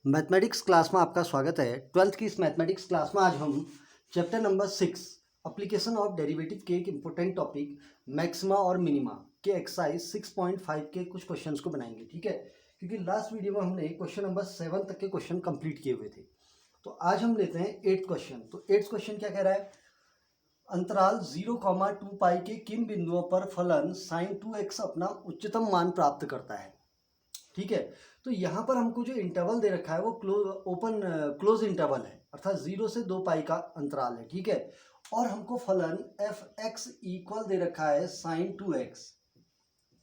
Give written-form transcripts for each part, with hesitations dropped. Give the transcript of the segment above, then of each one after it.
Mathematics class में आपका स्वागत है। ट्वेल्थ की इस मैथमेटिक्स क्लास में आज हम chapter number 6 application of derivative के एक इम्पोर्टेंट टॉपिक मैक्सिमा और मिनिमा के एक्सरसाइज 6.5 के कुछ क्वेश्चंस को बनाएंगे। ठीक है, क्योंकि लास्ट वीडियो में हमने क्वेश्चन नंबर 7 तक के क्वेश्चन कंप्लीट किए हुए थे। तो आज हम लेते हैं 8th क्वेश्चन। तो 8th क्वेश्चन क्या कह रहा है, अंतराल 0, 2 पाई के किन बिंदुओं पर फलन sin 2x अपना उच्चतम मान प्राप्त करता है। ठीक है, तो यहाँ पर हमको जो इंटरवल दे रखा है वो क्लोज इंटरवल है, अर्थात 0 से 2 पाई का अंतराल है। ठीक है, और हमको फलन f(x) इक्वल दे रखा है sin 2x।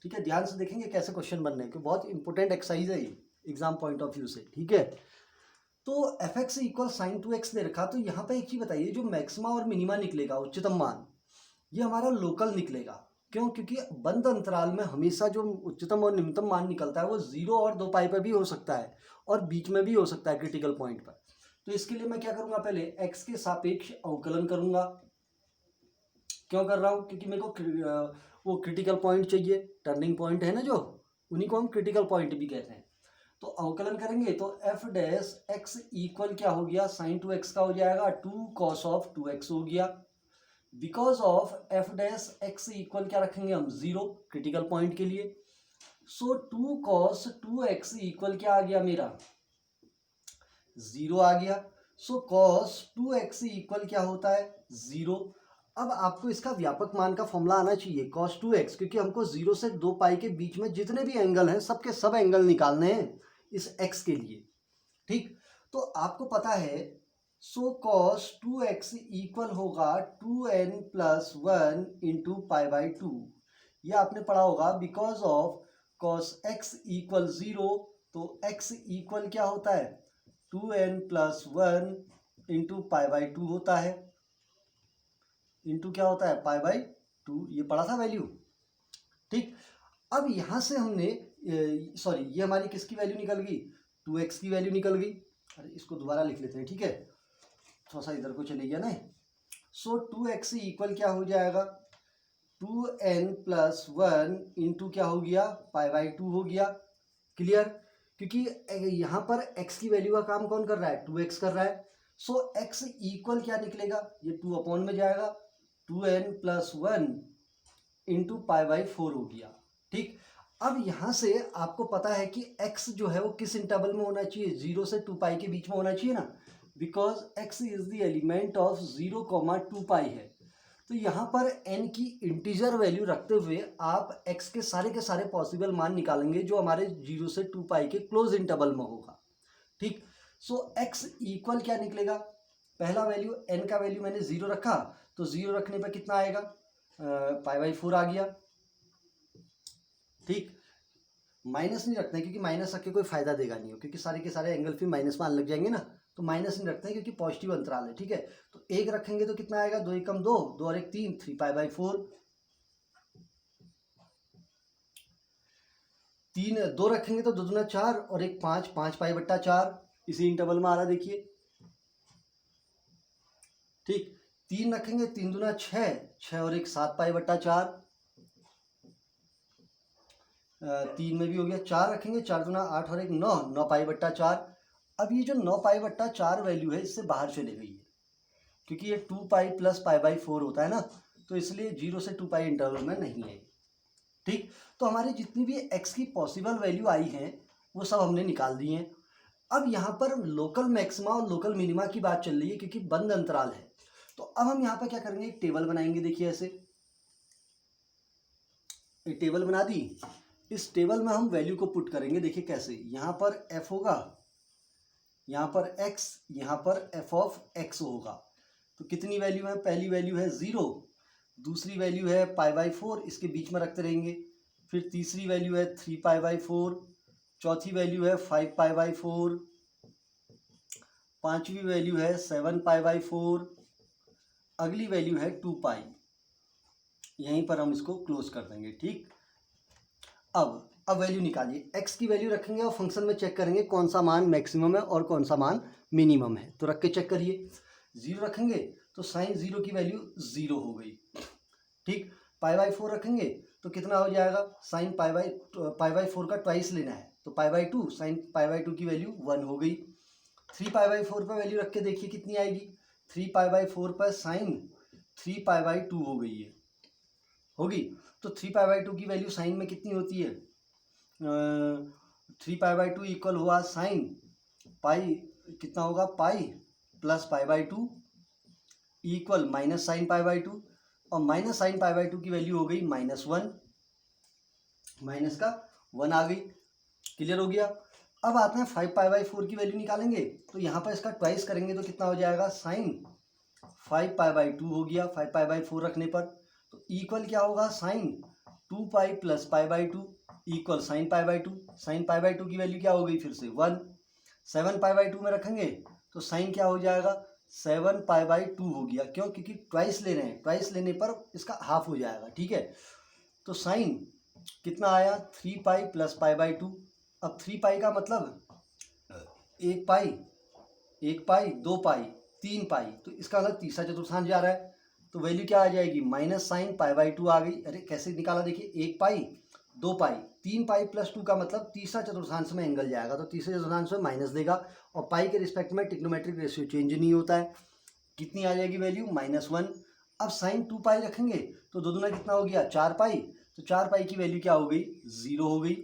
ठीक है, ध्यान से देखेंगे कैसे क्वेश्चन बनने हैं, बहुत इंपॉर्टेंट एक्सरसाइज है ये एग्जाम पॉइंट ऑफ व्यू से। ठीक है, तो f(x) इक्वल sin 2x दे रखा, तो यहाँ पे एक चीज बताइए, जो मैक्सिमा और मिनिमा निकलेगा उच्चतम मान, ये हमारा लोकल निकलेगा। क्यों? क्योंकि बंद अंतराल में हमेशा जो उच्चतम और निम्नतम मान निकलता है वो 0 और 2 पाई पर भी हो सकता है और बीच में भी हो सकता है क्रिटिकल पॉइंट पर। तो इसके लिए मैं क्या करूंगा, पहले x के सापेक्ष अवकलन करूंगा। क्यों कर रहा हूं? क्योंकि मेरे को वो क्रिटिकल पॉइंट चाहिए, टर्निंग पॉइंट है ना जो, उन्हीं को हम क्रिटिकल पॉइंट भी कहते हैं। तो अवकलन करेंगे तो f(x) इक्वल क्या हो गया, sin 2x का हो जाएगा 2 cos of 2x हो गया। बिकॉज ऑफ f(x) इक्वल क्या रखेंगे हम, 0 क्रिटिकल पॉइंट के लिए। सो 2 cos 2x इक्वल क्या आ गया मेरा, 0 आ गया। सो cos 2x इक्वल क्या होता है, 0। अब आपको इसका व्यापक मान का फॉर्मूला आना चाहिए cos 2x, क्योंकि हमको 0 से 2 पाई के बीच में जितने भी एंगल हैं सबके सब एंगल निकालने हैं इस x के लिए। ठीक, तो आपको पता है, सो cos 2x इक्वल होगा 2n plus 1 into pi by 2। ये आपने पढ़ा होगा। Because of cos x equal 0, तो x इक्वल क्या होता है, 2n plus 1 into pi by 2 होता है, इंटू क्या होता है, पाई बाई 2। ये पढ़ा था वैल्यू। ठीक, अब यहां से हमने सॉरी, ये हमारी किसकी वैल्यू निकल गई, 2x की वैल्यू निकल गई। अरे इसको दोबारा लिख लेते हैं। ठीक है, थोड़ा सा इधर को चले गया ना। सो 2x इक्वल क्या हो जाएगा, 2n प्लस 1 इंटू क्या हो गया, पाई बाई 2 हो गया। क्लियर? क्योंकि यहाँ पर x की वैल्यू का काम कौन कर रहा है, 2x कर रहा है। सो x इक्वल क्या निकलेगा, ये 2 अपॉन में जाएगा, 2n plus 1 into pi by 4 हो गया। ठीक, अब यहां से आपको पता है कि x जो है वो किस इंटरवल में होना चाहिए, 0 से 2 पाई के बीच में होना चाहिए ना, because x is the element of 0, 2 पाई है। तो यहाँ पर n की इंटीजर वैल्यू रखते हुए आप x के सारे पॉसिबल मान निकालेंगे जो हमारे 0 से 2 पाई के क्लोज इंटरवल में होगा। ठीक, सो x इक्वल क्या निकलेगा, पहला वैल्यू n का वैल्यू मैंने 0 रखा, तो 0 रखने पर कितना आएगा, पाई बाई 4 आ गया। ठीक, माइनस नहीं रखते हैं क्योंकि माइनस रख के कोई फायदा देगा नहीं हो, क्योंकि सारे के सारे एंगल फिर माइनस में आने लग जाएंगे ना, तो माइनस नहीं रखते हैं क्योंकि पॉजिटिव अंतराल है। ठीक है, तो 1 रखेंगे तो कितना आएगा, 2 एकम 2, 2 और 1 3, 3 पाई बाई 4। 2 रखेंगे तो 2 दूना 4 और 1 5, 5 पाई बट्टा 4, इसी इंटरवल में आ रहा देखिए। ठीक, 3 रखेंगे, 3 दूना 6, 6 और 1 7 पाई बट्टा 4, 3 में भी हो गया। 4 रखेंगे, 4 दूना 8 और 1 9, 9 पाई बट्टा 4। अब ये जो 9 पाई बट्टा 4 वैल्यू है इससे बाहर चले गई है, क्योंकि ये 2 पाई प्लस पाई बाई 4 होता है ना, तो इसलिए 0 से 2 पाई इंटरवल में नहीं है। ठीक, तो हमारी जितनी भी x की पॉसिबल वैल्यू आई हैं वो सब हमने निकाल दी हैं। अब यहाँ पर लोकल मैक्सिमा और लोकल मिनिमा की बात चल रही है क्योंकि बंद अंतराल है। तो अब हम यहाँ पर क्या करेंगे, एक टेबल बनाएंगे। देखिए ऐसे एक टेबल बना दी, इस टेबल में हम वैल्यू को पुट करेंगे। देखिए कैसे, यहाँ पर f होगा, यहाँ पर x, यहाँ पर f ऑफ x होगा। तो कितनी वैल्यू है, पहली वैल्यू है 0, दूसरी वैल्यू है पाई बाई 4, इसके बीच में रखते रहेंगे। फिर तीसरी वैल्यू है 3 पाई बाई 4, चौथी वैल्यू है 5 पाई बाई 4, पांचवी वैल्यू है 7 पाई बाई 4, अगली वैल्यू है 2 पाई। यहीं पर हम इसको क्लोज कर देंगे। ठीक, अब वैल्यू निकालिए, x की वैल्यू रखेंगे और फंक्शन में चेक करेंगे कौन सा मान मैक्सिमम है और कौन सा मान मिनिमम है। तो रख के चेक करिए, 0 रखेंगे तो साइन 0 की वैल्यू 0 हो गई। ठीक, पाई बाई 4 रखेंगे तो कितना हो जाएगा, साइन पाई बाई 4 का ट्वाइस लेना है, तो pi by 2, sine pi by 2 की वैल्यू 1 हो गई। 3π/4 पर वैल्यू रख के देखिए कितनी आएगी। 3π/4 पर साइन 3π/2 हो गई है, होगी। तो 3π/2 की वैल्यू साइन में कितनी होती है? 3π/2 इक्वल हुआ साइन पाई, कितना होगा pi plus π/2 equal minus sine π/2, और माइनस साइन π/2 की वैल्यू हो गई -1, माइनस का 1 आ गई। क्लियर हो गया। अब आते हैं 5π/4 की वैल्यू निकालेंगे, तो यहाँ पर इसका ट्वाइस करेंगे तो कितना हो जाएगा? साइन 5π/2 हो गया 5π/4 रखने पर। तो इक्वल क्या होगा? Sine 2π plus π/2 equal sine π/2। Sine π/2 की वैल्यू क्या हो गई? फिर से 1। 7π/2 में रखेंगे तो साइन क्या हो जाएगा? 7π/2 हो गया। क्यों? क्योंकि ट्वाइस ले रहे हैं, ट्वाइस लेने पर इसका हाफ हो जाएगा। ठीक है, तो साइन कितना आया? 3π प्लस π/2। अब 3π का मतलब 1π, 1π 2π 3π, तो इसका मतलब तीसरा चतुर्थांश जा रहा है। तो वैल्यू क्या आ जाएगी? माइनस साइन π/2 आ गई। अरे कैसे निकाला? देखिए 1π 2π 3π प्लस 2 का मतलब तीसरा चतुर्थांश में एंगल जाएगा, तो तीसरे चतुर्थांश में माइनस देगा, और पाई के रिस्पेक्ट में ट्रिग्नोमेट्रिक रेशियो चेंज नहीं होता है। कितनी आ जाएगी वैल्यू? -1। अब साइन 2π रखेंगे तो दो दूना कितना हो गया? 4π, तो 4π की वैल्यू क्या हो गई? 0 हो गई।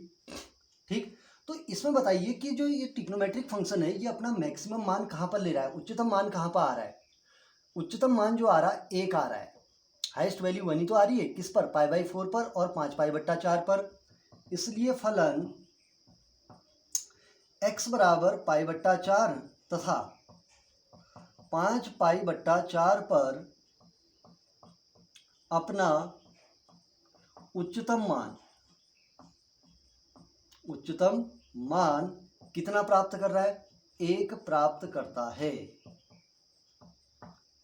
ठीक, तो इसमें बताइए कि जो ये ट्रिग्नोमेट्रिक फंक्शन है ये अपना मैक्सिमम मान कहाँ पर ले रहा है? उच्चतम मान कहाँ पर आ रहा है? उच्चतम मान जो आ रहा है 1 आ रहा है, हाईएस्ट वैल्यू 1 ही तो आ रही है। किस पर? π/4 पर और 5π/4 पर। इसलिए फलन x बराबर π/4 तथा 5π/4 पर अपना उच्चतम मान कितना प्राप्त कर रहा है? 1 प्राप्त करता है।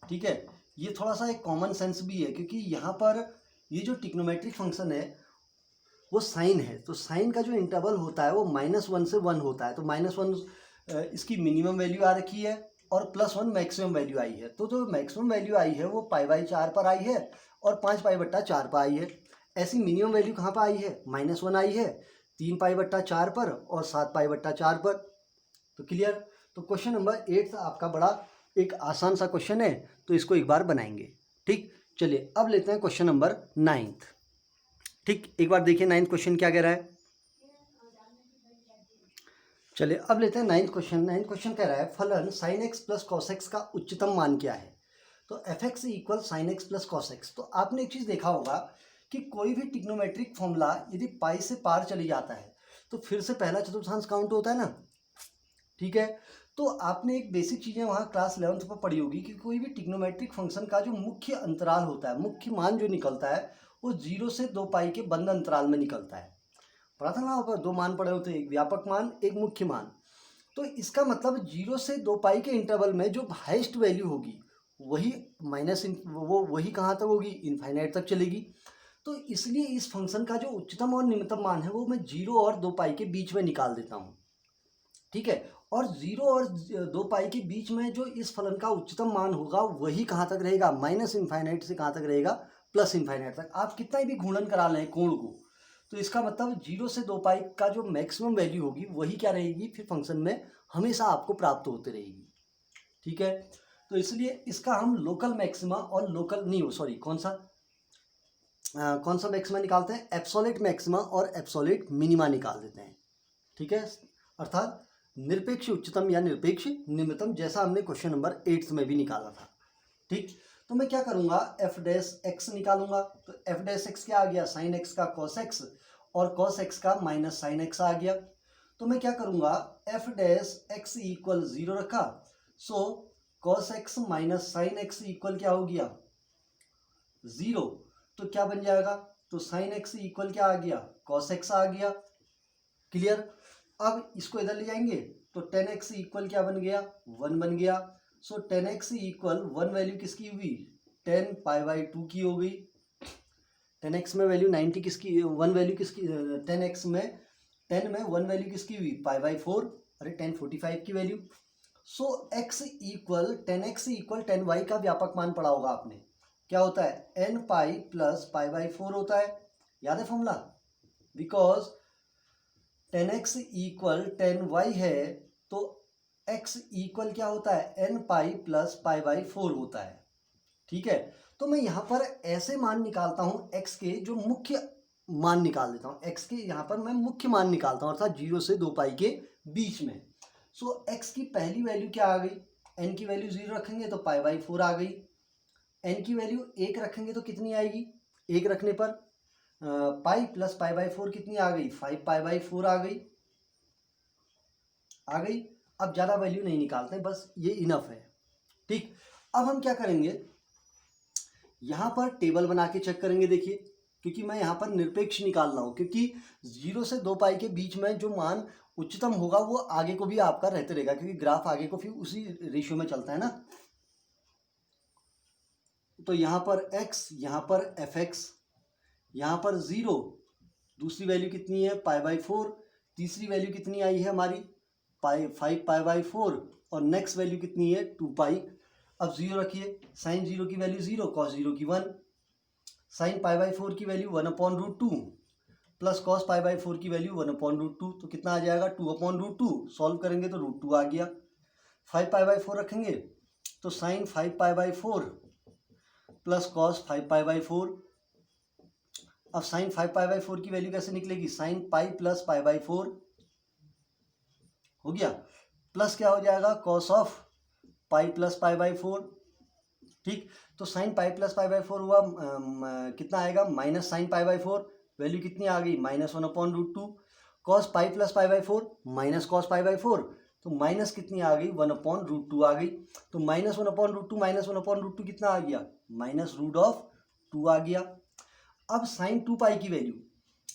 ठीक है, ये थोड़ा सा एक कॉमन सेंस भी है, क्योंकि यहाँ पर ये जो ट्रिग्नोमेट्रिक फंक्शन है वो साइन है, तो साइन का जो इंटरवल होता है वो -1 से 1 होता है। तो -1 इसकी मिनिमम वैल्यू आ रखी है और +1 मैक्सिमम वैल्यू आई है। तो जो मैक्सिमम वैल्यू आई है वो π/4 पर आई है और 5π/4 पर आई है। ऐसी मिनिमम वैल्यू कहाँ पर आई है? -1 आई है 3π/4 पर और 7π/4 पर। तो क्लियर। तो क्वेश्चन नंबर 8 आपका बड़ा एक आसान सा क्वेश्चन है, तो इसको एक बार बनाएंगे। ठीक, चलिए अब लेते हैं क्वेश्चन नंबर 9। ठीक, एक बार देखिए 9th क्वेश्चन क्या कह रहा है। चलिए अब लेते हैं 9th क्वेश्चन। 9th क्वेश्चन कह रहा है फलन sin x plus cos x का उच्चतम मान क्या है? तो fx equal sin x plus cos x। तो आपने एक चीज़ देखा होगा कि कोई भी ट्रिग्नोमेट्रिक फॉर्मूला यदि पाई से पार चली जाता है तो फिर से पहला चतुर्थांश काउंट होता है ना। ठीक है, तो आपने एक बेसिक चीज़ें वहाँ क्लास 11th पर पढ़ी होगी कि कोई भी ट्रिग्नोमेट्रिक फंक्शन का जो मुख्य अंतराल होता है, मुख्य मान जो निकलता है वो 0 से 2π के बंद अंतराल में निकलता है। पढ़ा था ना वहाँ पर? दो मान पड़े होते हैं, एक व्यापक मान एक मुख्य मान। तो इसका मतलब 0 से 2π के इंटरवल में जो हाईएस्ट वैल्यू होगी वही वही कहाँ तक होगी? इनफाइनाइट तक चलेगी। तो इसलिए इस फंक्शन का जो उच्चतम और निम्नतम मान है वो मैं 0 और 2π के बीच में निकाल देता हूँ। ठीक है, और 0 और 2π के बीच में जो इस फलन का उच्चतम मान होगा वही कहाँ तक रहेगा? -इनफाइनाइट से कहाँ तक रहेगा? +इनफाइनाइट तक। आप कितना भी घूर्णन करा लें कोण को, तो इसका मतलब 0 से 2π का जो मैक्सिमम वैल्यू होगी वही क्या रहेगी? फिर फंक्शन में हमेशा आपको प्राप्त होती रहेगी। ठीक है, तो इसलिए इसका हम लोकल मैक्सिमा और लोकल नहीं, सॉरी कौन सा मैक्सिमा निकालते हैं? एब्सोल्यूट मैक्सिमा और एब्सोल्यूट मिनिमा निकाल देते हैं। ठीक है, अर्थात निरपेक्ष उच्चतम या निरपेक्ष निम्नतम, जैसा हमने क्वेश्चन नंबर 8 में भी निकाला था। ठीक, तो मैं क्या करूंगा? f' निकालूंगा। तो f' क्या आ गया? sin x का cos x और cos x का माइनस sin x आ गया। तो मैं क्या करूंगा? f' इक्वल 0 रखा, सो cos x minus sin x equal क्या हो गया? 0। तो क्या बन जाएगा? तो sin x इक्वल क्या आ गया? cos x आ गया। क्लियर। अब इसको इधर ले जाएंगे तो 10x इक्वल क्या बन गया? 1 बन गया। सो 10x इक्वल 1 वैल्यू किसकी हुई? 10π/2 की हो गई। 10x में वैल्यू 90 किसकी? 1 वैल्यू किसकी? 10x में 10 में 1 वैल्यू किसकी हुई? π/4। अरे 1045 की वैल्यू। सो x equal 10x equal 10y का व्यापक मान पढ़ा होगा आपने। क्या होता है? nπ प्लस π/4 होता है। याद है formula? Because 10x equal 10y है तो x इक्वल क्या होता है, n pi plus pi by 4 होता है। ठीक है, तो मैं यहाँ पर ऐसे मान निकालता हूँ x के, जो मुख्य मान निकाल देता हूँ x के, यहाँ पर मैं मुख्य मान निकालता हूँ अर्थात 0 से 2 पाई के बीच में। सो x की पहली वैल्यू क्या आ गई, n की वैल्यू 0 रखेंगे तो पाई बाई 4 आ गई, n की वैल्यू 1 रखेंगे तो कितनी आएगी, 1 रखने पर पाई प्लस पाई बाई 4 कितनी आ गई, 5 पाई बाई 4 आ गई। अब ज़्यादा वैल्यू नहीं निकालते हैं, बस ये इनफ है। ठीक, अब हम क्या करेंगे, यहाँ पर टेबल बना के चेक करेंगे। देखिए, क्योंकि मैं यहाँ पर निरपेक्ष निकाल रहा हूँ, क्योंकि 0 से 2 पाई के बीच में जो मान उच्चतम होगा वो आगे को भी आपका रहते रहेगा, क्योंकि ग्राफ आगे को फिर उसी रेशियो में चलता है ना। तो यहाँ पर x, यहाँ पर fx, यहाँ पर 0, दूसरी वैल्यू कितनी है, पाई बाई 4, तीसरी वैल्यू कितनी आई है हमारी, 5 पाई बाई 4, और नेक्स्ट वैल्यू कितनी है, 2 पाई। अब 0 रखिए, साइन 0 की वैल्यू 0, कॉस 0 की 1, साइन पाई बाई 4 की value 1/√2 plus cos pi by 4 की वैल्यू 1/√2, तो कितना आ जाएगा, 2/√2। सॉल्व करेंगे तो √2 आ गया। 5 पाई बाई 4 रखेंगे तो sine 5 pi by 4 plus cos 5 pi by 4। अब साइन 5 पाई बाई 4 की वैल्यू कैसे निकलेगी, sign pi plus pi by 4 हो गया, प्लस क्या हो जाएगा, cos of pi plus pi by 4। ठीक, तो sign pi plus pi by 4 हुआ, कितना आएगा, minus sine pi by 4, value कितनी आ गई, -1/√2, cos pi plus pi by 4 minus cos pi by 4, तो माइनस कितनी आ गई, 1/√2 आ गई। तो -1/√2 -1/√2 कितना आ गया, -√2 आ गया। अब साइन 2 पाई की वैल्यू,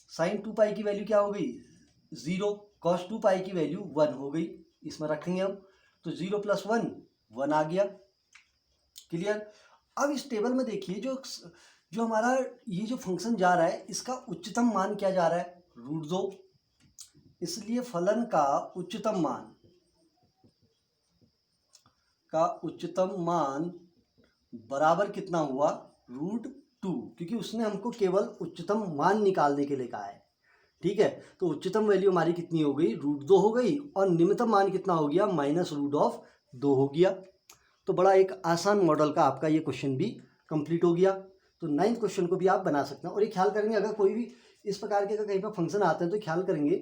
साइन 2 पाई की वैल्यू क्या हो गई, 0, कॉस 2 पाई की वैल्यू 1 हो गई, इसमें रखेंगे हम, तो 0 + 1 1 आ गया। क्लियर। अब इस टेबल में देखिए, जो जो हमारा ये जो फंक्शन जा रहा है, इसका उच्चतम मान क्या जा रहा है, √2, इसलिए फलन का उच्चतम मान बराबर कितना हुआ, √2, क्योंकि उसने हमको केवल उच्चतम मान निकालने के लिए कहा है। ठीक है, तो उच्चतम वैल्यू हमारी कितनी हो गई, √2 हो गई, और निम्नतम मान कितना हो गया, -√2 हो गया। तो बड़ा एक आसान मॉडल का आपका ये क्वेश्चन भी कंप्लीट हो गया। तो 9th क्वेश्चन को भी आप बना सकते हैं। और ये ख्याल करेंगे, अगर कोई भी इस प्रकार के अगर कहीं पर फंक्शन आते हैं तो ख्याल करेंगे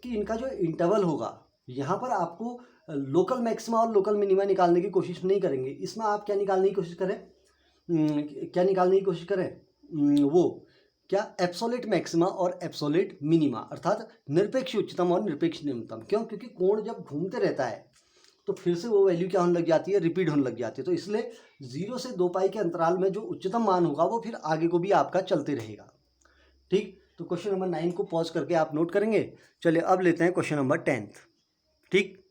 कि इनका जो इंटरवल होगा, यहाँ पर आपको लोकल मैक्सिमा और लोकल मिनिमा निकालने की कोशिश नहीं करेंगे। इसमें आप क्या निकालने की कोशिश करें, वो क्या, एब्सोल्यूट मैक्सिमा और एब्सोल्यूट मिनिमा, अर्थात निरपेक्ष उच्चतम और निरपेक्ष निम्नतम। क्यों, क्योंकि कोण जब घूमते रहता है तो फिर से वो वैल्यू क्या होने लग जाती है, रिपीट होने लग जाती है। तो इसलिए 0 से 2 पाई के अंतराल में जो उच्चतम मान होगा वो फिर आगे को भी आपका चलते रहेगा। ठीक, तो क्वेश्चन नंबर 9 को पॉज करके आप नोट करेंगे। चलिए अब लेते हैं क्वेश्चन नंबर 10। ठीक,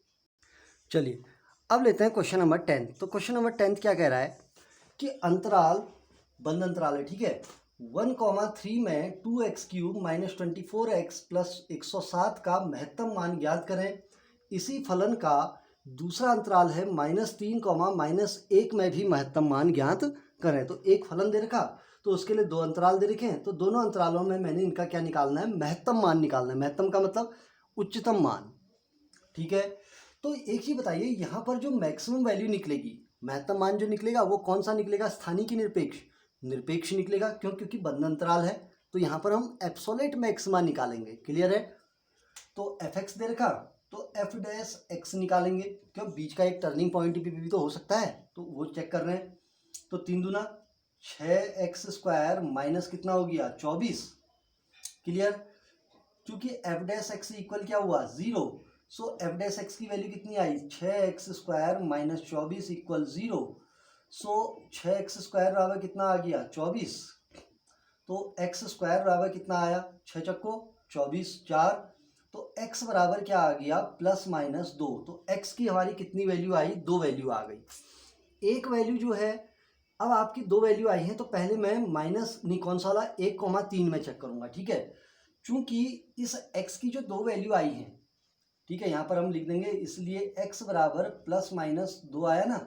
चलिए अब लेते हैं क्वेश्चन नंबर 10। तो क्वेश्चन नंबर 10 क्या कह रहा है कि अंतराल, बंद अंतराल है, ठीक है, 1,3 में 2x³ - 24x + 107 का महत्तम मान ज्ञात करें। इसी फलन का दूसरा अंतराल है -3, -1 में भी महत्तम मान ज्ञात करें। तो एक फलन दे रखा, तो उसके लिए दो अंतराल दे रखे हैं, तो दोनों अंतरालों में मैंने इनका क्या निकालना है, महत्तम मान निकालना है। महत्तम का मतलब उच्चतम मान। ठीक है, तो एक चीज बताइए, यहाँ पर जो मैक्सिमम वैल्यू निकलेगी, महत्तम मान जो निकलेगा वो कौन सा निकलेगा, स्थानीय की निरपेक्ष, निरपेक्ष निकलेगा। क्यों, क्योंकि बंद अंतराल है, तो यहाँ पर हम एब्सोल्यूट मैक्सिमा निकालेंगे। क्लियर है। तो fx दे रखा, तो f' निकालेंगे। क्यों, बीच का एक टर्निंग पॉइंट भी तो हो सकता है, तो वो चेक कर रहे हैं। तो 3 दूना 6x² माइनस कितना हो गया, 24। क्लियर। क्योंकि f' इक्वल क्या हुआ, 0, सो f' की वैल्यू कितनी आई, 6x² - 24 = 0। सो 6x² बराबर कितना आ गया, 24। तो x² बराबर कितना आया, 6 चक्को 24, 4। तो x बराबर क्या आ गया, +-2। तो x की हमारी कितनी वैल्यू आई, 2 वैल्यू आ गई। एक वैल्यू जो है, अब आपकी 2 वैल्यू आई हैं, तो पहले मैं माइनस नहीं, कौन सा वाला, 1,3 में चेक करूंगा। ठीक है, चूंकि इस x की जो 2 वैल्यू आई हैं, ठीक है, यहाँ पर हम लिख देंगे, इसलिए x बराबर +-2 आया ना।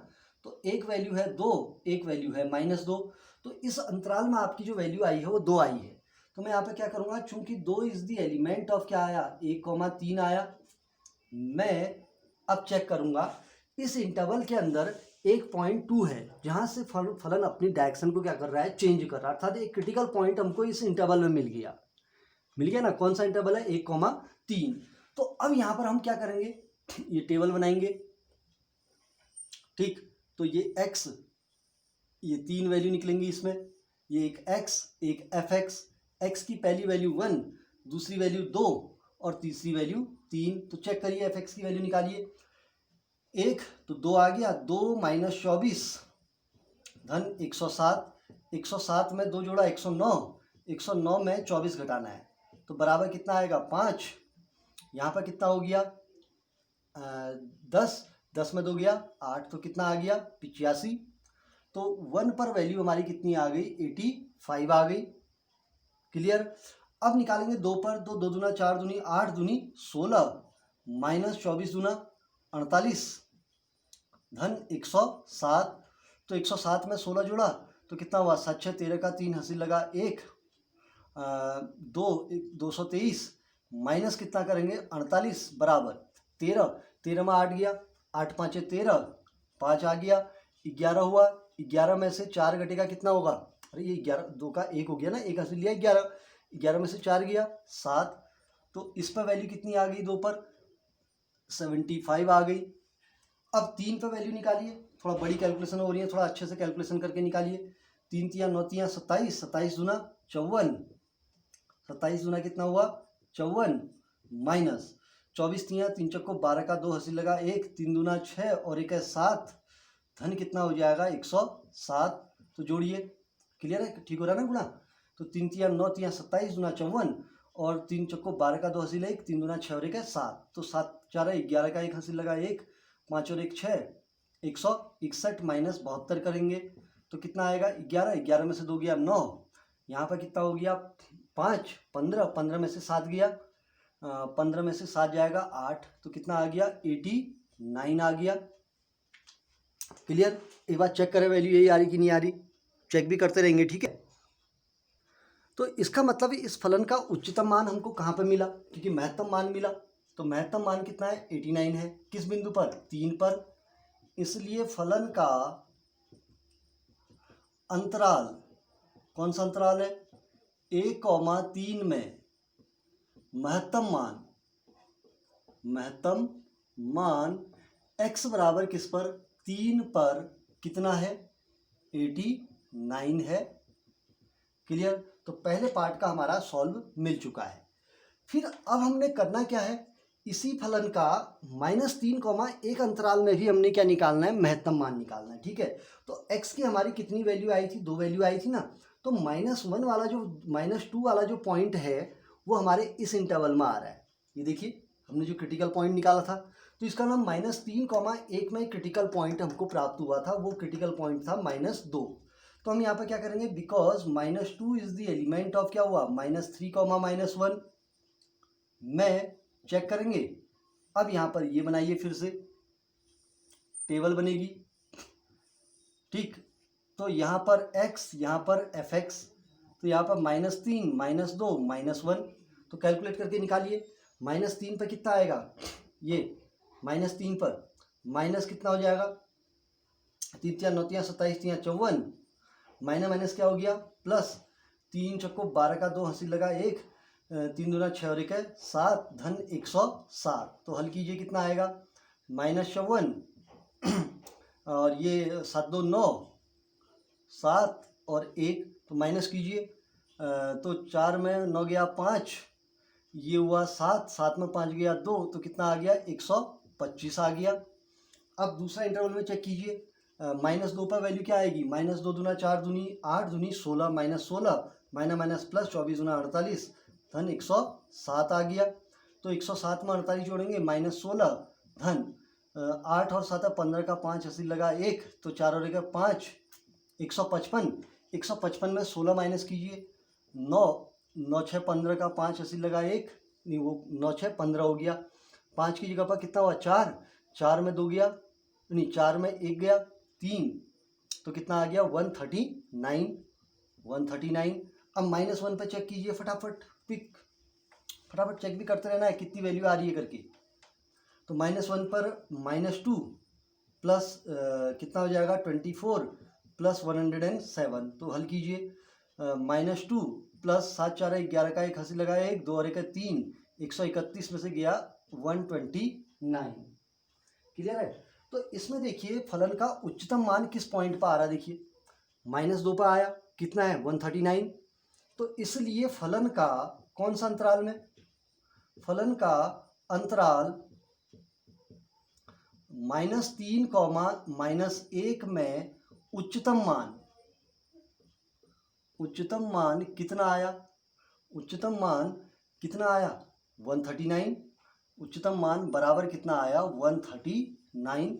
तो एक वैल्यू है 2, एक वैल्यू है -2। तो इस अंतराल में आपकी जो वैल्यू आई है वो 2 आई है। तो मैं यहाँ पे क्या करूँगा, चूंकि 2 इज द एलिमेंट ऑफ क्या आया, 1,3 आया। मैं अब चेक करूंगा इस इंटरवल के अंदर 1.2 है जहां से फलन अपनी डायरेक्शन को क्या कर रहा है, चेंज कर रहा है। अर्थात एक क्रिटिकल पॉइंट हमको इस इंटरवल में मिल गया ना। कौन सा इंटरवल है, 1,3। तो अब यहां पर हम क्या करेंगे, ये टेबल बनाएंगे। ठीक, तो ये x, ये 3 वैल्यू निकलेंगी इसमें, ये एक x, एक fx, x की पहली वैल्यू 1, दूसरी वैल्यू 2 और तीसरी वैल्यू 3। तो चेक करिए fx की वैल्यू निकालिए। 1 तो 2 आ गया, 2 - 24 धन 107, 107 में 2 जोड़ा 109, 109 में 24 घटाना है तो बराबर कितना आएगा, 5। यहाँ पर कितना हो गया, 10, 10 में 2 गया 8, तो कितना आ गया, 85। तो 1 पर वैल्यू हमारी कितनी आ गई, 85 आ गई। क्लियर। अब निकालेंगे 2 पर, 2 2 दूना 4 दूनी 8 दूनी 16 माइनस 24 दूना 48 धन 107। तो 107 में 16 जोड़ा तो कितना हुआ, 7 6 13 का 3 हंसी लगा 1, 223 माइनस कितना करेंगे 48 बराबर 13, 13 में 8 गया, 8 5 13, 5 आ गया, 11 हुआ, 11 में से 4 घटेगा कितना होगा, अरे ये 11 2 का 1 हो गया ना, 1 हंसी लिया 11, 11 में से 4 गया 7। तो इस पर वैल्यू कितनी आ गई, 2 पर 75 आ गई। अब 3 पर वैल्यू निकालिए, थोड़ा बड़ी कैलकुलेशन हो रही है, थोड़ा अच्छे से कैलकुलेशन करके निकालिए। 3 तिया 9 तिया 27, 27 दूना 54, 27 दूना कितना हुआ 54 माइनस 24 तिया 3 चक्को 12 का 2 हंसी लगा 1, 3 दूना 6 और 1 है 7 धन कितना हो जाएगा 107। तो जोड़िए, क्लियर है, ठीक हो रहा है ना गुणा। तो 3 तिया 9 तिया 27 दूना 54 और 3 चक्को 12 का 2 हंसी लगा 1, 3 दूना 6 और 1 है 7, तो 7 4 है 11 का 1 हंसी लगा 1, 5 और 1 6, 161 माइनस 72 करेंगे तो कितना आएगा 11, 11 में से 2 गया 9, यहाँ पर कितना हो गया 5, 15, 15 में से 7 गया, 15 में से 7 जाएगा 8, तो कितना आ गया 89 आ गया। क्लियर। एक बार चेक करें वैल्यू यही आ रही कि नहीं आ रही, चेक भी करते रहेंगे, ठीक है। तो इसका मतलब इस फलन का उच्चतम मान हमको कहाँ पर मिला, क्योंकि महत्तम मान मिला, तो महत्तम मान कितना है 89 है, किस बिंदु पर, 3 पर। इसलिए फलन का अंतराल, कौन सा अंतराल है, 1,3 में महत्तम मान x बराबर किस पर, 3 पर कितना है 89 है। क्लियर। तो पहले पार्ट का हमारा सॉल्व मिल चुका है। फिर अब हमने करना क्या है, इसी फलन का -3, एक अंतराल में भी हमने क्या निकालना है, महत्तम मान निकालना है, ठीक है। तो x की हमारी कितनी वैल्यू आई थी, 2 वैल्यू आई थी ना, तो -1 वाला जो -2 वाला जो पॉइंट है वो हमारे इस इंटरवल में आ रहा है। ये देखिए हमने जो क्रिटिकल पॉइंट निकाला था, तो इसका नाम -3, में क्रिटिकल पॉइंट हमको प्राप्त हुआ था, वो क्रिटिकल पॉइंट था -2। तो हम यहाँ पर क्या करेंगे, because -2 is the element of क्या हुआ, -3, -1 में चेक करेंगे। अब यहाँ पर ये बनाइए, फिर से टेबल बनेगी, ठीक। तो यहाँ पर x, यहाँ पर fx, तो यहाँ पर -3, -2, -1, तो कैलकुलेट करके निकालिए। -3 पर कितना आएगा, ये -3 पर माइनस कितना हो जाएगा, 3 तिया 9 तिया 27 तिया 54, माइनस क्या हो गया प्लस, 3 चक्को 12 का 2 हंसी लगा 1, 3 दूना 6 और 1 है 7 धन 107। तो हल कीजिए कितना आएगा, -54 और ये 7 2 9, 7 और 1, तो माइनस कीजिए, तो 4 में 9 गया 5, ये हुआ 7, 7 में 5 गया 2, तो कितना आ गया 125 आ गया। अब दूसरा इंटरवल में चेक कीजिए, -2 पर वैल्यू क्या आएगी, -2 दूना 4 दूनी 8 दूनी 16 -16 माइनस प्लस 24 दूना 48 धन 107 आ गया। तो 107 में 48 जोड़ेंगे -16 धन 8 और 7 15 का 5 हंसी लगा 1, तो 4 और 1 5, 155, 155 में 16 माइनस कीजिए, 9 9 6 15 का 5 हंसी लगा 1, नहीं वो 9 6 15 हो गया, 5 की जगह पर कितना हुआ 4, 4 में 2 गया, नहीं 4 में 1 गया 3, तो कितना आ गया 139, 139। अब -1 पे चेक कीजिए, फटाफट चेक भी करते रहना है कितनी वैल्यू आ रही है करके। तो -1 पर -2 प्लस कितना हो जाएगा 24 प्लस 107। तो हल कीजिए, -2 प्लस 7 4 11 का एक हंसी लगाया 1 2 और 1 3, 131 में से गया 129। क्लियर है। तो इसमें देखिए फलन का उच्चतम मान किस पॉइंट पर आ रहा है, देखिए -2 पर आया, कितना है 139। तो इसलिए फलन का कौन सा अंतराल में, फलन का अंतराल -3, -1 में उच्चतम मान कितना आया, उच्चतम मान कितना आया 139। उच्चतम मान बराबर कितना आया 139।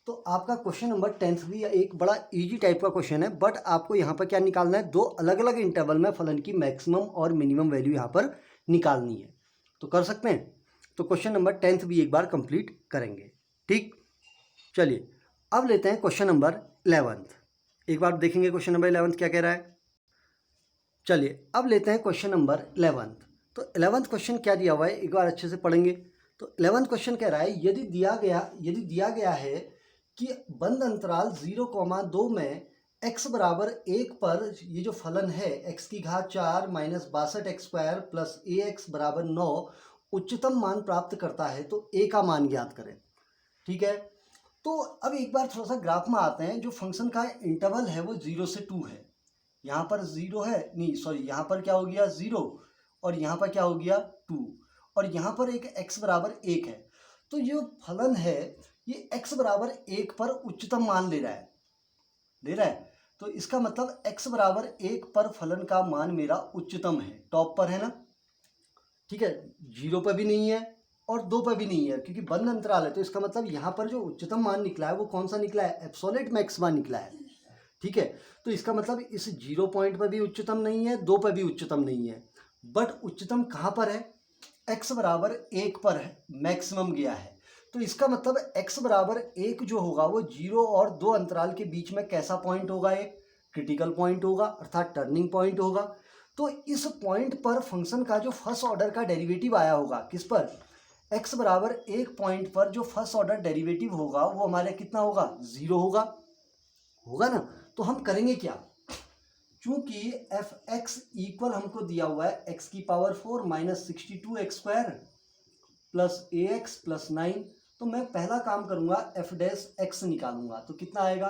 तो आपका क्वेश्चन नंबर 10 भी एक बड़ा इजी टाइप का क्वेश्चन है, बट आपको यहाँ पर क्या निकालना है, दो अलग अलग इंटरवल में फलन की मैक्सिमम और मिनिमम वैल्यू यहाँ पर निकालनी है। तो कर सकते हैं। तो क्वेश्चन नंबर 10 भी एक बार कंप्लीट करेंगे। ठीक, चलिए अब लेते हैं क्वेश्चन नंबर 11। एक बार देखेंगे क्वेश्चन नंबर 11 क्या कह रहा है। चलिए अब लेते हैं क्वेश्चन नंबर 11। तो 11th क्वेश्चन क्या दिया हुआ है, एक बार अच्छे से पढ़ेंगे। तो 11th क्वेश्चन कह रहा है, यदि दिया गया है कि बंद अंतराल 0,2 में x बराबर 1 पर ये जो फलन है x की घात 4 माइनस 62x² प्लस ax बराबर 9 उच्चतम मान प्राप्त करता है, तो a का मान ज्ञात करें। ठीक है। तो अब एक बार थोड़ा सा ग्राफ में आते हैं। जो फंक्शन का इंटरवल है वो 0 से 2 है। यहाँ पर 0 है, नहीं सॉरी, यहाँ पर क्या हो गया 0 और यहाँ पर क्या हो गया 2 और यहाँ पर एक x बराबर 1 है। तो ये फलन है ये x बराबर 1 पर उच्चतम मान ले रहा है। तो इसका मतलब x बराबर 1 पर फलन का मान मेरा उच्चतम है, टॉप पर है ना। ठीक है, 0 पर भी नहीं है और 2 पर भी नहीं है, क्योंकि बंद अंतराल है। तो इसका मतलब यहाँ पर जो उच्चतम मान निकला है वो कौन सा निकला है, एब्सोल्यूट मैक्सिमा निकला है। ठीक है, तो इसका मतलब इस 0 पॉइंट पर भी उच्चतम नहीं है, 2 पर भी उच्चतम नहीं है, बट उच्चतम कहाँ पर है, x बराबर 1 पर है, मैक्सिमम गया है। तो इसका मतलब x बराबर 1 जो होगा वो 0 और 2 अंतराल के बीच में कैसा पॉइंट होगा, एक क्रिटिकल पॉइंट होगा, अर्थात टर्निंग पॉइंट होगा। तो इस पॉइंट पर फंक्शन का जो फर्स्ट ऑर्डर का डेरिवेटिव आया होगा, किस पर, x बराबर 1 पॉइंट पर जो फर्स्ट ऑर्डर डेरिवेटिव होगा वो हमारे कितना होगा, 0 होगा ना। तो हम करेंगे क्या, चूंकि एफ एक्स इक्वल हमको दिया हुआ है x की power 4 minus 62x² plus ax plus 9। तो मैं पहला काम करूंगा एफ डैश एक्स निकालूंगा। तो कितना आएगा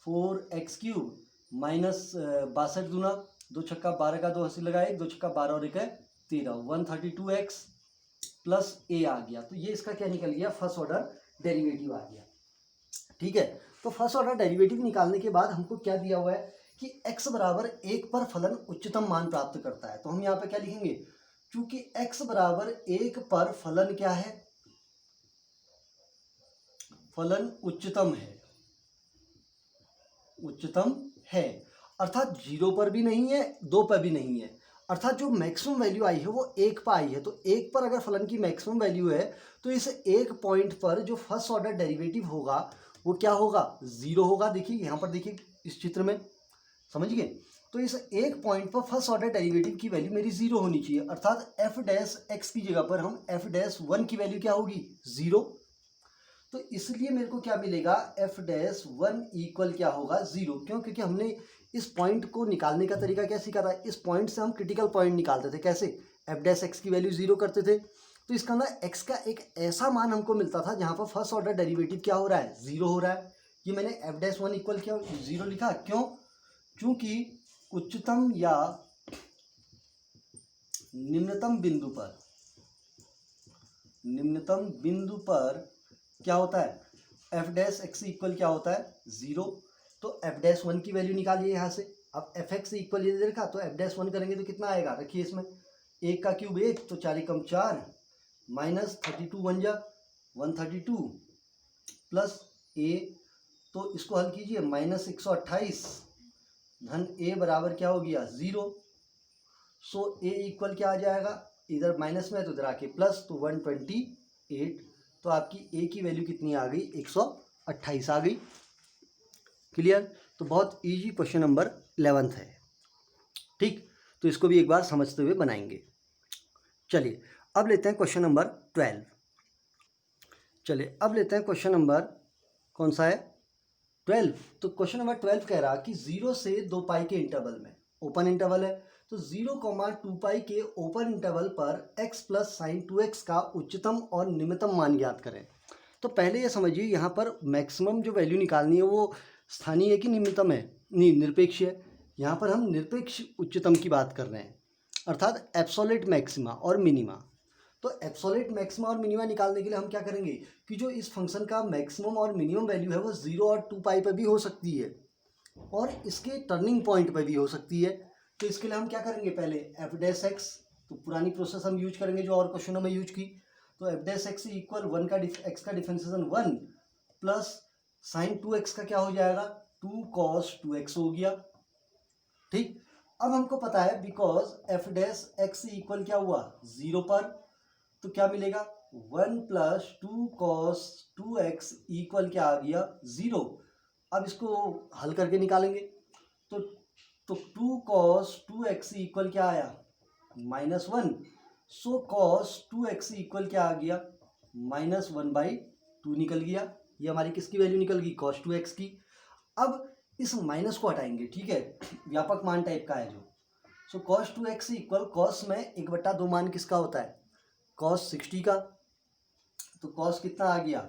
4x³ माइनस 62 दूना 2 छक्का 12 का 2 हंसी लगाए 2 छक्का 12 और 1 है 13, 132x प्लस a आ गया। तो ये इसका क्या निकल गया, फर्स्ट ऑर्डर डेरिवेटिव आ गया। ठीक है, तो फर्स्ट ऑर्डर डेरिवेटिव निकालने के बाद हमको क्या दिया हुआ है कि x बराबर 1 पर फलन उच्चतम मान प्राप्त करता है। तो हम यहाँ पे क्या लिखेंगे, चूंकि x बराबर 1 पर फलन क्या है, फलन उच्चतम है, अर्थात 0 पर भी नहीं है 2 पर भी नहीं है, अर्थात जो मैक्सिमम वैल्यू आई है वो 1 पर आई है। तो 1 पर अगर फलन की मैक्सिमम वैल्यू है तो इस 1 पॉइंट पर जो फर्स्ट ऑर्डर डेरिवेटिव होगा वो क्या होगा, 0 होगा। देखिए यहाँ पर, देखिए इस चित्र में, समझ गए। तो इस 1 पॉइंट पर फर्स्ट ऑर्डर डेरिवेटिव की वैल्यू मेरी 0 होनी चाहिए, अर्थात एफ डैश एक्स की जगह पर हम एफ डैश 1 की वैल्यू क्या होगी, 0। तो इसलिए मेरे को क्या मिलेगा, एफ डैश 1 इक्वल क्या होगा 0। क्यों, क्योंकि हमने इस पॉइंट को निकालने का तरीका क्या सीखा था, इस पॉइंट से हम क्रिटिकल पॉइंट निकालते थे। कैसे, एफ डैश एक्स की वैल्यू 0 करते थे। तो इसका अंदर एक्स का एक ऐसा मान हमको मिलता था जहाँ पर फर्स्ट ऑर्डर डेरिवेटिव क्या हो रहा है, 0 हो रहा है। ये मैंने एफ डैश 1 इक्वल क्या 0 लिखा, क्यों, चूंकि उच्चतम या निम्नतम बिंदु पर क्या होता है, एफ डैश एक्स इक्वल क्या होता है, 0। तो एफ डैश 1 की वैल्यू निकालिए यहाँ से। अब एफ एक्स इक्वल ये देखा, तो एफ डैश 1 करेंगे तो कितना आएगा, रखिए इसमें 1 का क्यूब 1 तो 4 एकम 4 माइनस 32 1 जा 132 प्लस ए, तो इसको हल कीजिए माइनस 128 धन ए बराबर क्या हो गया 0। सो ए इक्वल क्या आ जाएगा, इधर माइनस में है तो इधर आके प्लस, तो 128। तो आपकी ए की वैल्यू कितनी आ गई, 128 आ गई। क्लियर। तो बहुत इजी क्वेश्चन नंबर 11 है। ठीक, तो इसको भी एक बार समझते हुए बनाएंगे। चलिए अब लेते हैं क्वेश्चन नंबर 12। चलिए अब लेते हैं क्वेश्चन नंबर कौन सा है 12। तो क्वेश्चन नंबर 12 कह रहा कि 0 से 2 पाई के इंटरवल में, ओपन इंटरवल है, तो 0, 2 पाई के ओपन इंटरवल पर x प्लस साइन 2x का उच्चतम और निम्नतम मान ज्ञात करें। तो पहले ये समझिए यहाँ पर मैक्सिमम जो वैल्यू निकालनी है वो स्थानीय है कि निम्नतम है, नहीं निरपेक्ष है। यहाँ पर हम निरपेक्ष उच्चतम की बात कर रहे हैं, अर्थात एब्सोल्यूट मैक्सिमा और मिनिमा। तो एब्सोल्यूट मैक्सिमा और मिनिमा निकालने के लिए हम क्या करेंगे कि जो इस फंक्शन का मैक्सिमम और मिनिमम वैल्यू है वो 0 और 2 पाई पर भी हो सकती है और इसके टर्निंग पॉइंट पर भी हो सकती है। तो इसके लिए हम क्या करेंगे, पहले एफ डैश एक्स, तो पुरानी प्रोसेस हम यूज करेंगे जो और क्वेश्चनों में यूज की। तो एफ डैश एक्स इक्वल 1 का एक्स का डिफरेंशिएशन 1 प्लस साइन 2x का क्या हो जाएगा 2 cos 2x हो गया। ठीक, अब हमको पता है because F dash x equal क्या हुआ 0 पर, तो क्या मिलेगा 1 प्लस 2 cos 2x इक्वल क्या आ गया 0। अब इसको हल करके निकालेंगे तो 2 cos 2x इक्वल क्या आया -1। सो cos 2x इक्वल क्या आ गया -1/2 निकल गया। ये हमारी किसकी वैल्यू निकल गई cos 2x की। अब इस माइनस को हटाएंगे, ठीक है, व्यापक मान टाइप का है जो। सो cos 2x इक्वल cos में 1/2 मान किसका होता है cos 60 का, तो cos कितना आ गया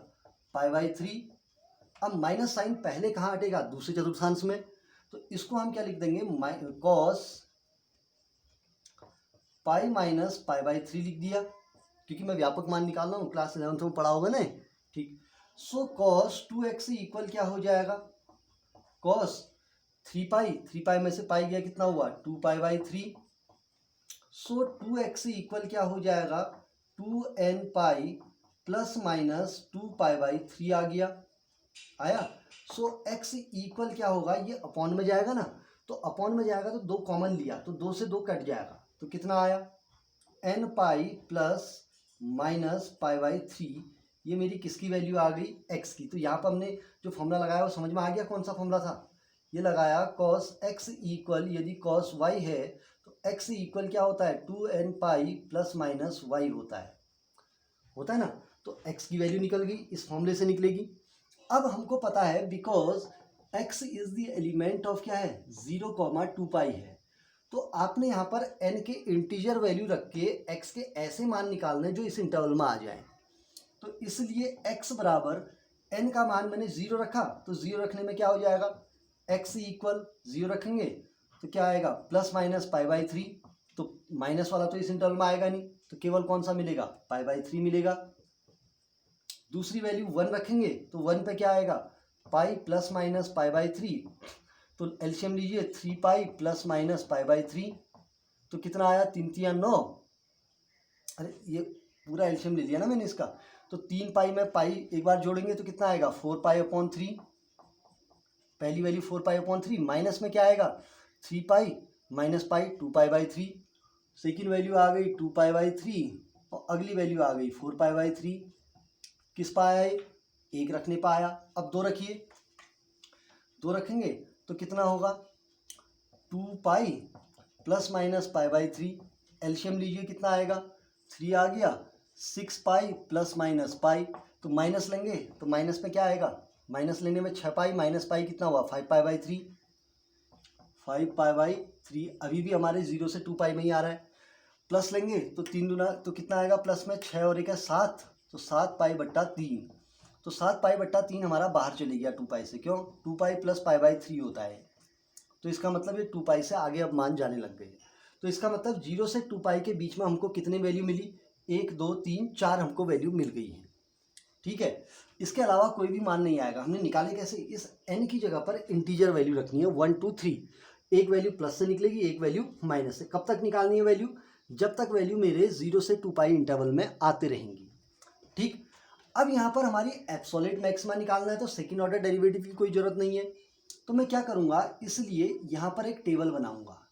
π/3। अब माइनस साइन पहले कहाँ हटेगा दूसरे चतुर्थांश में, तो इसको हम क्या लिख देंगे cos पाई माइनस π/3 लिख दिया, क्योंकि मैं व्यापक मान निकाल रहा हूँ, क्लास 11th में पढ़ा होगा ना। ठीक, सो cos 2x इक्वल क्या हो जाएगा cos 3 पाई, 3 पाई में से पाई गया कितना हुआ 2 π/3। सो 2x इक्वल क्या हो जाएगा 2n पाई प्लस माइनस 2 π/3 आ गया, आया। सो x इक्वल क्या होगा, ये अपॉन में जाएगा ना, तो अपॉन में जाएगा तो 2 कॉमन लिया तो 2 से 2 कट जाएगा, तो कितना आया n पाई प्लस माइनस π/3। ये मेरी किसकी वैल्यू आ गई x की। तो यहाँ पर हमने जो फॉर्मूला लगाया वो समझ में आ गया, कौन सा फॉर्मूला था, ये लगाया cos x इक्वल यदि cos y है तो x इक्वल क्या होता है 2n pi plus minus y होता है ना। तो x की वैल्यू निकल गई, इस फॉर्मूले से निकलेगी। अब हमको पता है because x is the element of क्या है 0, 2 पाई है, तो आपने यहाँ पर n के इंटीजर वैल्यू रख के x के ऐसे मान निकालने जो इस इंटरवल में आ जाए। तो इसलिए x बराबर n का मान मैंने 0 रखा, तो 0 रखने में क्या हो जाएगा x इक्वल 0 रखेंगे तो क्या आएगा प्लस माइनस π/3। तो माइनस वाला तो इस इंटरवल में आएगा नहीं, तो केवल कौन सा मिलेगा π/3 मिलेगा। दूसरी वैल्यू 1 रखेंगे तो 1 पे क्या आएगा पाई प्लस माइनस π/3, तो एलसीएम लीजिए 3 पाई प्लस माइनस π/3, तो कितना आया 3 3 9। अरे ये पूरा एलसीएम ले लिया ना मैंने इसका, तो 3 पाई में पाई एक बार जोड़ेंगे तो कितना आएगा 4 पाई/3। पहली वैल्यू 4 पाई/3, माइनस में क्या आएगा 3 पाई माइनस पाई 2 पाई/3। सेकेंड वैल्यू आ गई 2 पाई/3 और अगली वैल्यू आ गई 4 पाई/3। किस पाया है एक रखने पाया। अब 2 रखिए, 2 रखेंगे तो कितना होगा 2 पाई प्लस माइनस π/3। एलसीएम लीजिए कितना आएगा 3 आ गया, 6 पाई प्लस माइनस पाई, तो माइनस लेंगे तो माइनस में क्या आएगा, माइनस लेने में 6 पाई माइनस पाई कितना हुआ 5 पाई/3। 5 पाई/3 अभी भी हमारे 0 से 2 पाई में ही आ रहा है। प्लस लेंगे तो 3 दूना तो कितना आएगा प्लस में 6 और 1 है 7, तो 7 पाई/3। तो 7 पाई/3 हमारा बाहर चले गया 2 पाई से, क्यों 2 पाई प्लस π/3 होता है, तो इसका मतलब ये 2 पाई से आगे अब मान जाने लग गए। तो इसका मतलब 0 से 2 पाई के बीच में हमको कितनी वैल्यू मिली 1 2 3 4 हमको वैल्यू मिल गई है। ठीक है, इसके अलावा कोई भी मान नहीं आएगा। हमने निकाले कैसे, इस n की जगह पर इंटीजर वैल्यू रखनी है 1 2 3, एक वैल्यू प्लस से निकलेगी एक वैल्यू माइनस से। कब तक निकालनी है वैल्यू, जब तक वैल्यू मेरे 0 से 2 पाई इंटरवल में आते रहेंगी। ठीक, अब यहाँ पर हमारी एब्सोल्यूट मैक्सिमा निकालना है तो सेकंड ऑर्डर डेरिवेटिव की कोई जरूरत नहीं है, तो मैं क्या करूँगा इसलिए यहाँ पर एक टेबल बनाऊँगा।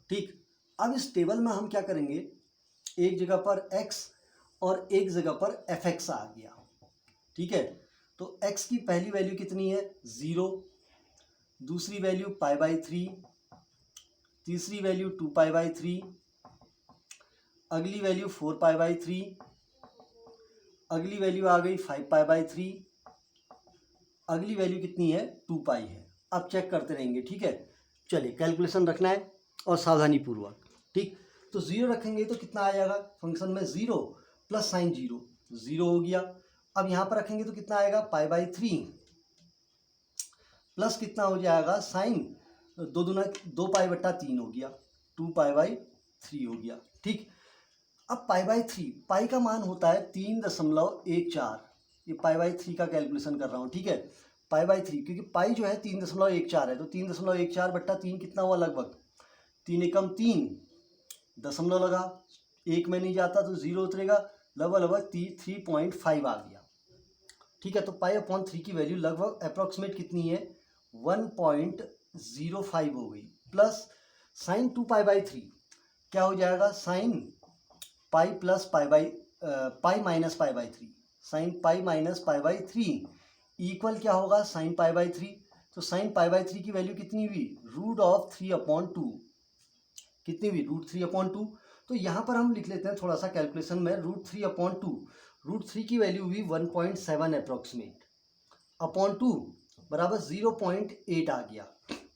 ठीक, अब इस टेबल में हम क्या करेंगे, एक जगह पर x और एक जगह पर fx आ गया। ठीक है, तो x की पहली वैल्यू कितनी है 0, दूसरी वैल्यू π/3, तीसरी वैल्यू 2 पाई/3, अगली वैल्यू 4 पाई/3, अगली वैल्यू आ गई 5π/3, अगली वैल्यू कितनी है 2π है। अब चेक करते रहेंगे, ठीक है। चलिए कैलकुलेशन रखना है और सावधानी पूर्वक, ठीक। तो 0 रखेंगे तो कितना आ जाएगा फंक्शन में 0 प्लस साइन 0, 0 हो गया। अब यहाँ पर रखेंगे तो कितना आएगा π/3 प्लस कितना हो जाएगा साइन 2π/3 हो गया, 2π/3 हो गया, ठीक। अब π/3 पाई का मान होता है 3.14, ये π/3 का कैलकुलेशन कर रहा हूँ, ठीक है। π/3 क्योंकि पाई जो है 3.14 है, तो 3.14/3 कितना हुआ लगभग 3 एकम 3, दशमलव लगा, एक में नहीं जाता तो 0 उतरेगा, लगभग 3.5 आ गया, ठीक है। तो π/3 की वैल्यू लगभग अप्रॉक्सीमेट कितनी है 1.05 हो गई, प्लस साइन 2π/3 क्या हो जाएगा sine pi plus pi minus π/3, sine pi minus π/3 equal क्या होगा साइन π/3। तो साइन π/3 की वैल्यू कितनी हुई √3/2, कितनी हुई √3/2। तो यहाँ पर हम लिख लेते हैं थोड़ा सा कैलकुलेशन में √3/2, √3 की वैल्यू हुई 1.7 अप्रॉक्सीमेट अपॉन 2 बराबर 0.8 आ गया।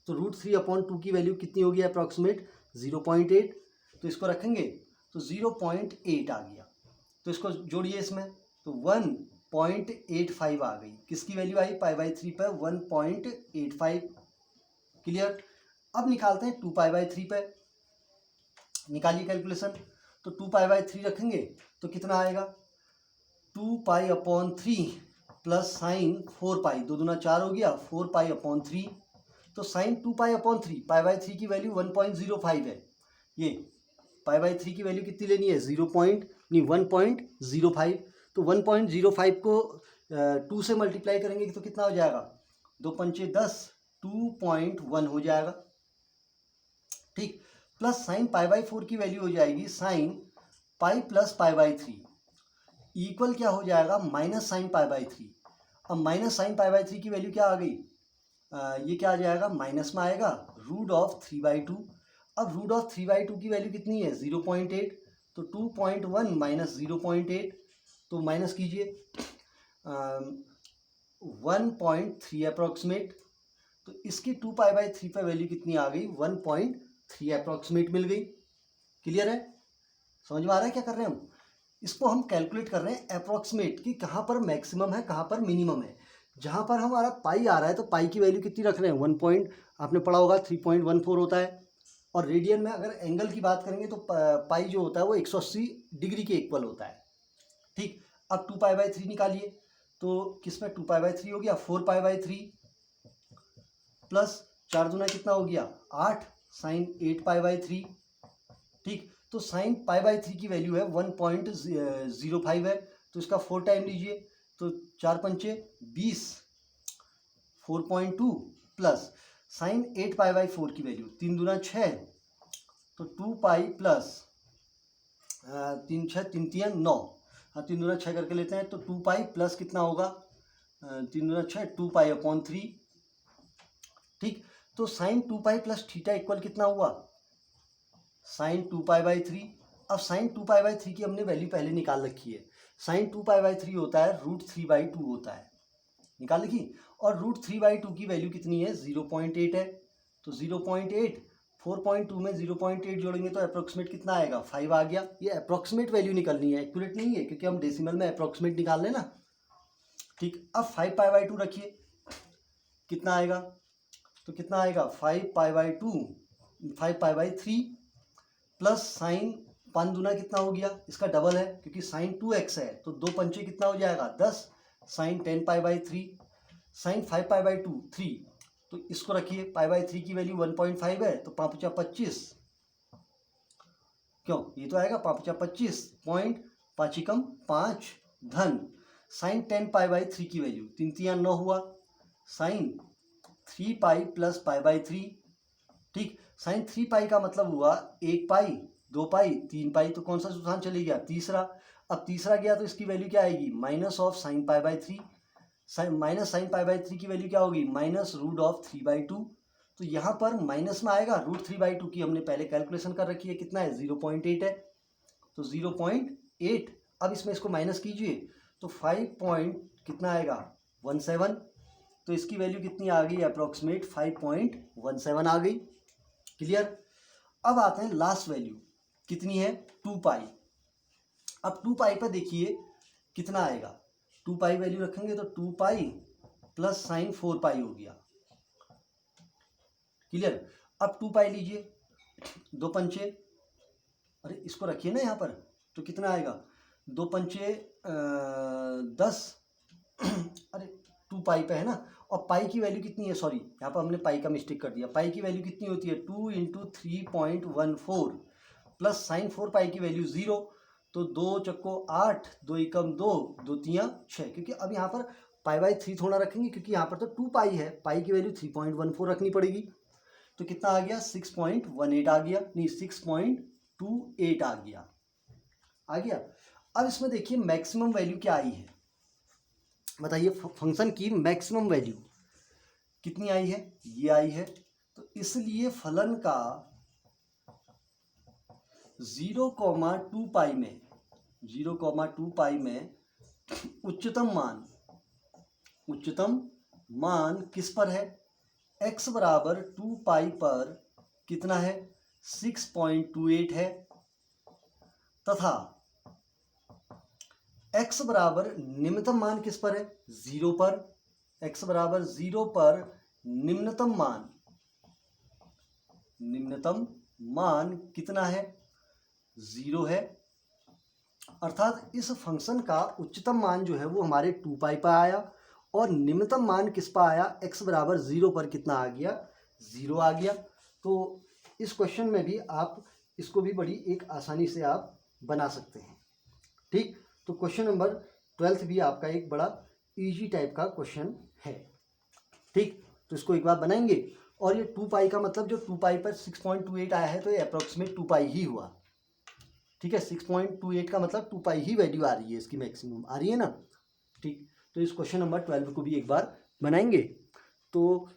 तो √3/2 की वैल्यू कितनी होगी अप्रॉक्सीमेट 0.8, तो इसको रखेंगे तो 0.8 आ गया। तो इसको जोड़िए इसमें तो 1.85 आ गई, किसकी वैल्यू आई π/3 पर 1.85, क्लियर। अब निकालते हैं 2π/3 पे, निकालिए कैलकुलेशन। तो 2π/3 रखेंगे तो कितना आएगा 2π/3 प्लस साइन 4π, 2 दूना 4 हो गया 4π/3। तो साइन 2π/3 π/3 की वैल्यू 1.05 है, ये π/3 की वैल्यू कितनी लेनी है 1.05। तो 1.05 को 2 से मल्टीप्लाई करेंगे तो कितना हो जाएगा 2 पंचे 10, 2.1 हो जाएगा, ठीक। प्लस साइन π/4 की वैल्यू हो जाएगी साइन पाई प्लस π/3 इक्वल क्या हो जाएगा माइनस साइन π/3। अब माइनस साइन π/3 की वैल्यू क्या आ गई ये क्या आ जाएगा माइनस में आएगा √3/2। अब √3/2 की वैल्यू कितनी है 0.8, तो 2.1 माइनस 0.8, तो माइनस कीजिए 1.3 अप्रॉक्सीमेट। तो इसकी 2π/3 पर वैल्यू कितनी आ गई 1.3 अप्रॉक्सीमेट मिल गई, क्लियर है, समझ में आ रहा है क्या कर रहे हैं हम। इसको हम कैलकुलेट कर रहे हैं अप्रॉक्सीमेट कि कहाँ पर मैक्सिमम है कहाँ पर मिनिमम है। जहाँ पर हमारा पाई आ रहा है तो पाई की वैल्यू कितनी रख रहे हैं 1 पॉइंट, आपने पढ़ा होगा 3.14 होता है। और रेडियन में अगर एंगल की बात करेंगे तो पाई जो होता है वो 180 डिग्री के इक्वल होता है, ठीक। अब 2π/3 निकालिए तो किस में 2π/3 हो गया 4π/3 प्लस 4 दूना कितना हो गया 8 साइन 8π/3, ठीक। तो साइन π/3 की वैल्यू है 1.05 है, तो इसका 4 टाइम लीजिए तो 4 पंचे 20, 4.2 प्लस साइन 8π/4 की वैल्यू 3 दूना 6, तो 2π प्लस 3 6 3 3 9, हाँ 3 दूना 6 करके लेते हैं तो 2π प्लस कितना होगा 3 दूना 6 2π/3, ठीक। तो साइन 2π प्लस थीटा इक्वल कितना हुआ साइन 2π/3। अब साइन 2π/3 की हमने वैल्यू पहले निकाल रखी है, साइन 2π/3 होता है √3/2 होता है, निकाल लिखी। और √3/2 की वैल्यू कितनी है 0.8 है, तो 0.8 4.2 में 0.8 जोड़ेंगे तो अप्रोक्सीमेट कितना आएगा 5 आ गया। ये अप्रोक्सीमेट वैल्यू निकलनी है, एक्यूरेट नहीं है क्योंकि हम डेसिमल में अप्रोक्सीमेट निकाल लें ना, ठीक। अब 5π/2 रखिए कितना आएगा, तो कितना आएगा 5π/3 प्लस साइन 5 दूना कितना हो गया इसका डबल है क्योंकि साइन 2x है, तो 2 पंचे कितना हो जाएगा 10 साइन 10π/3 साइन 5π/2 3, तो इसको रखिए π/3 की वैल्यू 1.5 है तो 5 × 25, क्यों ये तो आएगा 5 × 25 पॉइंट 5 × 5 धन साइन 10π/3 की वैल्यू 3 3 9 हुआ साइन 3π प्लस π/3, ठीक। साइन 3π का मतलब हुआ 1π 2π 3π, तो कौन सा स्थान चले गया तीसरा। अब तीसरा गया तो इसकी वैल्यू क्या आएगी minus of sine π/3, minus sine π/3 की वैल्यू क्या होगी माइनस √3/2। तो यहाँ पर माइनस में आएगा √3/2 की हमने पहले कैलकुलेशन कर रखी है कितना है 0.8 है, तो 0.8। अब इसमें इसको माइनस कीजिए तो 5 पॉइंट कितना आएगा 17, तो इसकी वैल्यू कितनी आ गई अप्रोक्सीमेट 5.17 आ गई। क्लियर। अब आते हैं लास्ट वैल्यू कितनी है 2 पाई। अब 2 पाई पर देखिए कितना आएगा, 2 पाई वैल्यू रखेंगे तो 2 पाई प्लस साइन 4 पाई हो गया। क्लियर। अब 2 पाई लीजिए, 2 पंचे, अरे इसको रखिए ना यहाँ पर, तो कितना आएगा 2 पंचे 10 अरे 2 पाई पे है ना, और पाई की वैल्यू कितनी है, सॉरी यहाँ पर हमने पाई का मिस्टेक कर दिया। पाई की वैल्यू कितनी होती है 2 इंटू 3.14 प्लस साइन 4 पाई की वैल्यू 0, तो 2 चक्को 8, 2 एकम 2, 2 तियाँ 6, क्योंकि अब यहाँ पर पाई बाई 3 थोड़ा रखेंगे क्योंकि यहाँ पर तो 2 पाई है, पाई की वैल्यू 3.14 रखनी पड़ेगी। तो कितना आ गया 6.18 आ गया, नहीं 6.28 आ गया। अब इसमें देखिए मैक्सिमम वैल्यू क्या आई है, बताइए फंक्शन की मैक्सिमम वैल्यू कितनी आई है, ये आई है। तो इसलिए फलन का 0,2 पाई में उच्चतम मान किस पर है, x बराबर 2 पाई पर कितना है 6.28 है, तथा x बराबर निम्नतम मान किस पर है 0 पर, x बराबर 0 पर निम्नतम मान कितना है 0 है। अर्थात इस फंक्शन का उच्चतम मान जो है वो हमारे 2 पाई पर आया और निम्नतम मान किस पर आया x बराबर 0 पर कितना आ गया 0 आ गया। तो इस क्वेश्चन में भी आप इसको भी बड़ी एक आसानी से आप बना सकते हैं। ठीक, तो क्वेश्चन नंबर 12 भी आपका एक बड़ा इजी टाइप का क्वेश्चन है। ठीक, तो इसको एक बार बनाएंगे, और ये 2 पाई का मतलब जो 2 पाई पर 6.28 आया है तो ये अप्रोक्सीमेट 2 पाई ही हुआ। ठीक है, 6.28 का मतलब 2 पाई ही वैल्यू आ रही है, इसकी मैक्सिमम आ रही है ना। ठीक, तो इस क्वेश्चन नंबर 12 को भी एक बार बनाएंगे। तो